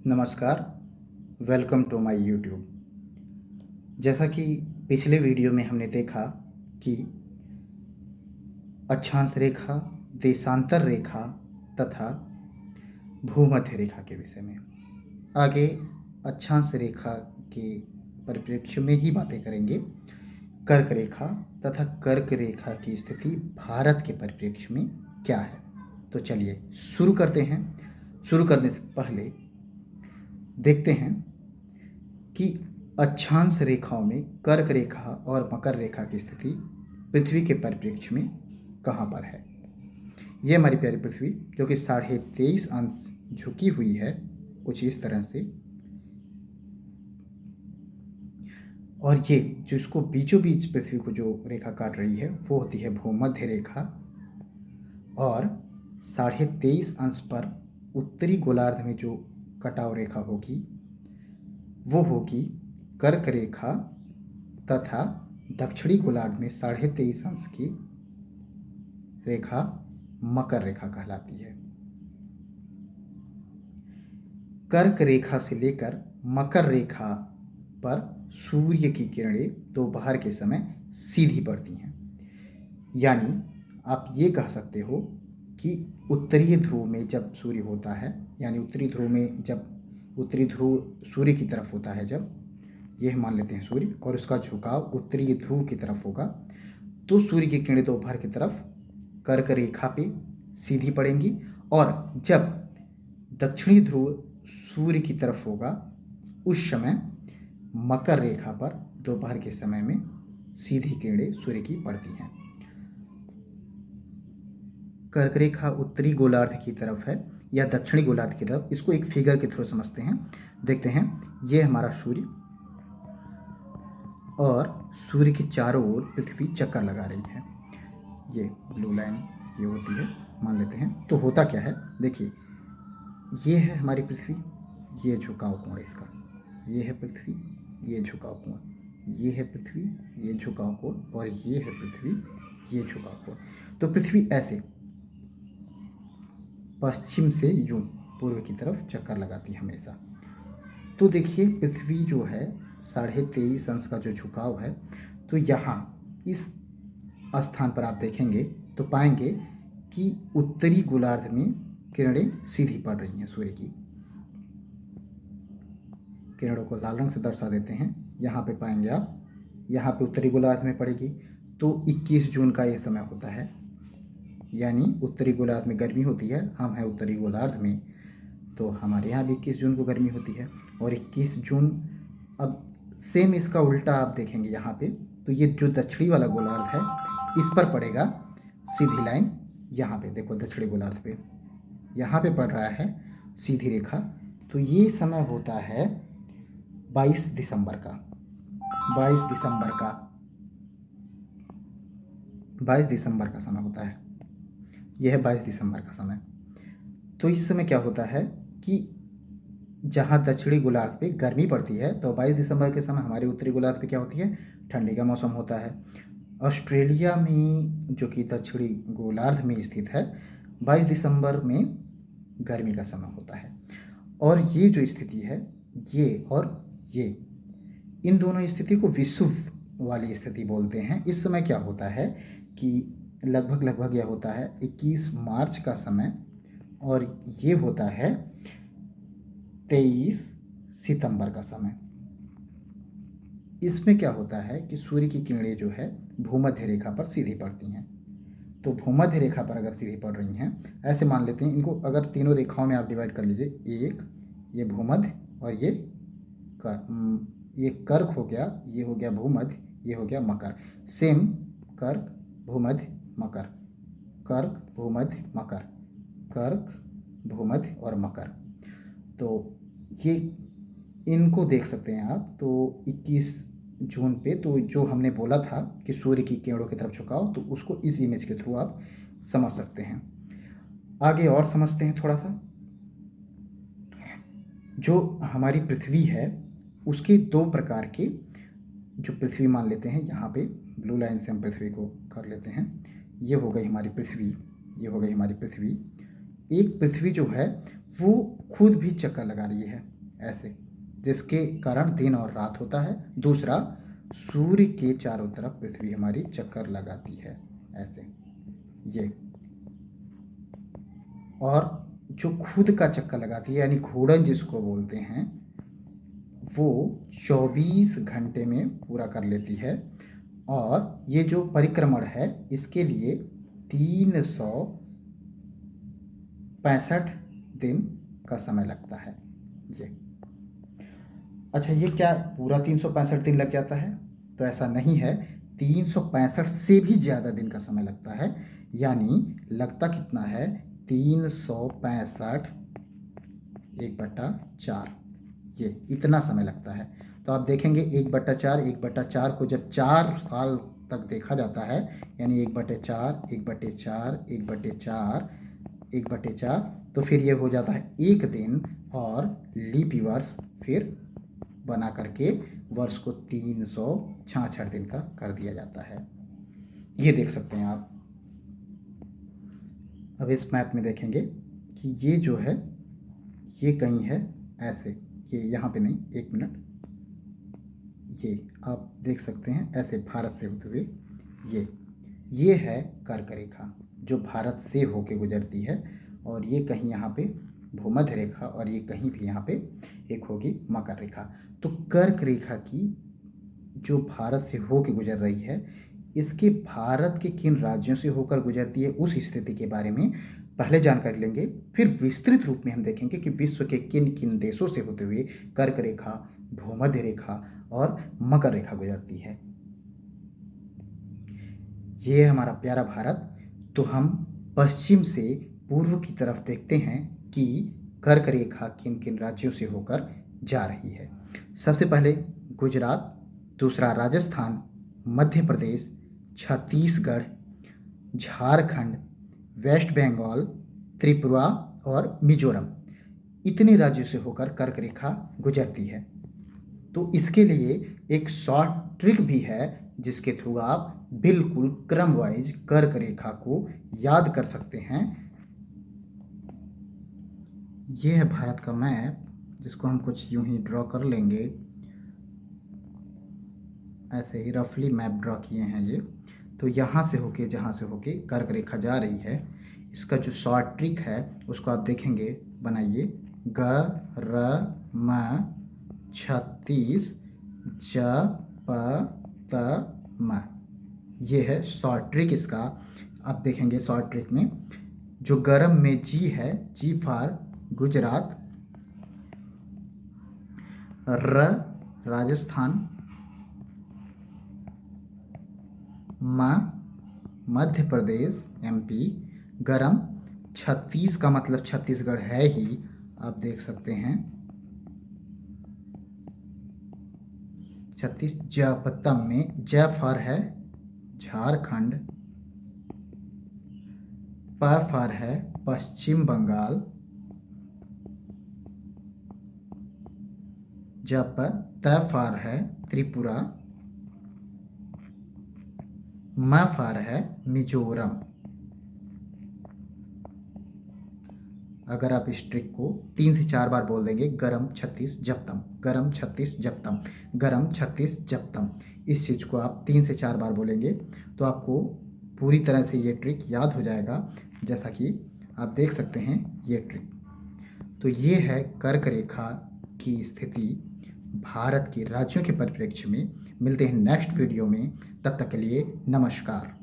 नमस्कार। Welcome to my YouTube. जैसा कि पिछले वीडियो में हमने देखा कि अक्षांश रेखा, देशांतर रेखा तथा भूमध्य रेखा के विषय में आगे अक्षांश रेखा के परिप्रेक्ष्य में ही बातें करेंगे। कर्क रेखा तथा कर्क रेखा की स्थिति भारत के परिप्रेक्ष्य में क्या है, तो चलिए शुरू करते हैं। शुरू करने से पहले देखते हैं कि अक्षांश रेखाओं में कर्क रेखा और मकर रेखा की स्थिति पृथ्वी के परिप्रेक्ष्य में कहाँ पर है। ये हमारी प्यारी पृथ्वी जो कि 23.5 अंश झुकी हुई है, कुछ इस तरह से, और ये जो इसको बीचों बीच पृथ्वी को जो रेखा काट रही है वो होती है भूमध्य रेखा, और 23.5 अंश पर उत्तरी गोलार्ध में जो कटाव रेखा होगी वो होगी कर्क रेखा, तथा दक्षिणी गोलार्ध में 23.5 अंश की रेखा मकर रेखा कहलाती है। कर्क रेखा से लेकर मकर रेखा पर सूर्य की किरणें दोपहर के समय सीधी पड़ती हैं। यानी आप ये कह सकते हो कि उत्तरी ध्रुव में जब सूर्य होता है, यानी उत्तरी ध्रुव में जब उत्तरी ध्रुव सूर्य की तरफ होता है, जब यह मान लेते हैं सूर्य, और उसका झुकाव उत्तरी ध्रुव की तरफ होगा, तो सूर्य की किरणें दोपहर की तरफ कर्क रेखा पे सीधी पड़ेंगी, और जब दक्षिणी ध्रुव सूर्य की तरफ होगा उस समय मकर रेखा पर दोपहर के समय में सीधी किरणें सूर्य की पड़ती हैं। कर्क रेखा उत्तरी गोलार्ध की तरफ है या दक्षिणी गोलार्ध की तरफ, इसको एक फिगर के थ्रू समझते हैं। देखते हैं, ये हमारा सूर्य, और सूर्य के चारों ओर पृथ्वी चक्कर लगा रही है। ये ब्लू लाइन ये होती है, मान लेते हैं। तो होता क्या है, देखिए, ये है हमारी पृथ्वी, ये झुकाव कोण इसका, ये है पृथ्वी, ये झुकाव कोण, ये है पृथ्वी, ये झुकाव कोण, और ये है पृथ्वी, ये झुकाव कोण। तो पृथ्वी ऐसे पश्चिम से यूं पूर्व की तरफ चक्कर लगाती है हमेशा। तो देखिए, पृथ्वी जो है 23.5 अंश का जो झुकाव है, तो यहाँ इस स्थान पर आप देखेंगे तो पाएंगे कि उत्तरी गोलार्ध में किरणें सीधी पड़ रही हैं सूर्य की। किरणों को लाल रंग से दर्शा देते हैं। यहाँ पे पाएंगे आप, यहाँ पे उत्तरी गोलार्ध में पड़ेगी। तो 21 जून का यह समय होता है, यानी उत्तरी गोलार्ध में गर्मी होती है, हम हैं उत्तरी गोलार्ध में, तो हमारे यहाँ भी 21 जून को गर्मी होती है। और 21 जून, अब सेम इसका उल्टा आप देखेंगे यहाँ पे, तो ये जो दक्षिणी वाला गोलार्ध है इस पर पड़ेगा सीधी लाइन। यहाँ पे देखो, दक्षिणी गोलार्ध पे यहाँ पे पड़ रहा है सीधी रेखा। तो ये समय होता है 22 दिसंबर का, 22 दिसंबर का 22 दिसंबर का समय होता है। यह है 22 दिसंबर का समय। तो इस समय क्या होता है कि जहाँ दक्षिणी गोलार्ध पे गर्मी पड़ती है, तो 22 दिसंबर के समय हमारे उत्तरी गोलार्ध पे क्या होती है, ठंडी का मौसम होता है। ऑस्ट्रेलिया में, जो कि दक्षिणी गोलार्ध में स्थित है, 22 दिसंबर में गर्मी का समय होता है। और ये जो स्थिति है, ये और ये, इन दोनों स्थिति को विषुव वाली स्थिति बोलते हैं। इस समय क्या होता है कि लगभग यह होता है 21 मार्च का समय, और ये होता है 23 सितंबर का समय। इसमें क्या होता है कि सूर्य की किरणें जो है भूमध्य रेखा पर सीधी पड़ती हैं। तो भूमध्य रेखा पर अगर सीधी पड़ रही हैं, ऐसे मान लेते हैं इनको, अगर तीनों रेखाओं में आप डिवाइड कर लीजिए, एक ये भूमध्य और ये कर्क हो गया, ये हो गया भूमध्य, ये हो गया मकर। सेम कर्क भूमध्य मकर, कर्क भूमध्य मकर, कर्क भूमध्य और मकर। तो ये इनको देख सकते हैं आप। तो 21 जून पे, तो जो हमने बोला था कि सूर्य की किरणों की तरफ झुकाव, तो उसको इस इमेज के थ्रू आप समझ सकते हैं। आगे और समझते हैं थोड़ा सा। जो हमारी पृथ्वी है उसके दो प्रकार के, जो पृथ्वी मान लेते हैं, यहाँ पे ब्लू लाइन से हम पृथ्वी को कर लेते हैं। ये हो गई हमारी पृथ्वी, ये हो गई हमारी पृथ्वी। एक पृथ्वी जो है वो खुद भी चक्कर लगा रही है, ऐसे, जिसके कारण दिन और रात होता है। दूसरा, सूर्य के चारों तरफ पृथ्वी हमारी चक्कर लगाती है ऐसे, ये। और जो खुद का चक्कर लगाती है यानी घूर्णन जिसको बोलते हैं, वो 24 घंटे में पूरा कर लेती है। और ये जो परिक्रमण है इसके लिए 365 दिन का समय लगता है ये। अच्छा, ये क्या पूरा 365 दिन लग जाता है? तो ऐसा नहीं है, 365 से भी ज़्यादा दिन का समय लगता है। यानी लगता कितना है? 365 1/4, ये इतना समय लगता है। तो आप देखेंगे 1/4 को जब 4 साल तक देखा जाता है, यानी 1/4 1/4 1/4 1/4, तो फिर ये हो जाता है 1 दिन। और लीप वर्ष फिर बना करके वर्ष को 366 दिन का कर दिया जाता है। ये देख सकते हैं आप। अब इस मैप में देखेंगे कि ये जो है ये कहीं है ऐसे, ये यहाँ पे नहीं, 1 मिनट, ये आप देख सकते हैं ऐसे भारत से होते हुए, ये है कर्क रेखा जो भारत से होके गुजरती है। और ये कहीं यहाँ पे भूमध्य रेखा, और ये कहीं भी यहाँ पे एक होगी मकर रेखा। तो कर्क रेखा की जो भारत से होके गुजर रही है, इसके भारत के किन राज्यों से होकर गुजरती है उस स्थिति के बारे में पहले जानकारी लेंगे। फिर विस्तृत रूप में हम देखेंगे कि विश्व के किन किन देशों से होते हुए कर्क रेखा, भूमध्य रेखा और मकर रेखा गुजरती है। ये है हमारा प्यारा भारत। तो हम पश्चिम से पूर्व की तरफ देखते हैं कि कर्क रेखा किन किन राज्यों से होकर जा रही है। सबसे पहले गुजरात, दूसरा राजस्थान, मध्य प्रदेश, छत्तीसगढ़, झारखंड, वेस्ट बंगाल, त्रिपुरा और मिजोरम, इतने राज्यों से होकर कर्क रेखा गुजरती है। तो इसके लिए एक शॉर्ट ट्रिक भी है जिसके थ्रू आप बिल्कुल क्रम वाइज कर्क रेखा को याद कर सकते हैं। ये है भारत का मैप, जिसको हम कुछ यूं ही ड्रॉ कर लेंगे, ऐसे ही रफली मैप ड्रॉ किए हैं ये। तो यहाँ से होके, जहाँ से होके कर्क रेखा जा रही है, इसका जो शॉर्ट ट्रिक है उसको आप देखेंगे, बनाइए, ग र म 36 ज प त म, ये है शॉर्ट ट्रिक इसका। आप देखेंगे शॉर्ट ट्रिक में जो गरम में जी है, जी फॉर गुजरात, र राजस्थान, म मध्य प्रदेश MP, गरम 36 का मतलब छत्तीसगढ़ है ही, आप देख सकते हैं 36, जपतम में ज फॉर है झारखंड, प फॉर है पश्चिम बंगाल, जप त फॉर है त्रिपुरा, म फॉर है मिजोरम। अगर आप इस ट्रिक को 3 से 4 बार बोल देंगे, गरम 36 जपतम, गरम 36 जपतम, गरम 36 जपतम, इस चीज़ को आप 3 से 4 बार बोलेंगे तो आपको पूरी तरह से ये ट्रिक याद हो जाएगा, जैसा कि आप देख सकते हैं ये ट्रिक। तो ये है कर्क रेखा की स्थिति भारत के राज्यों के परिप्रेक्ष्य में। मिलते हैं नेक्स्ट वीडियो में, तब तक के लिए नमस्कार।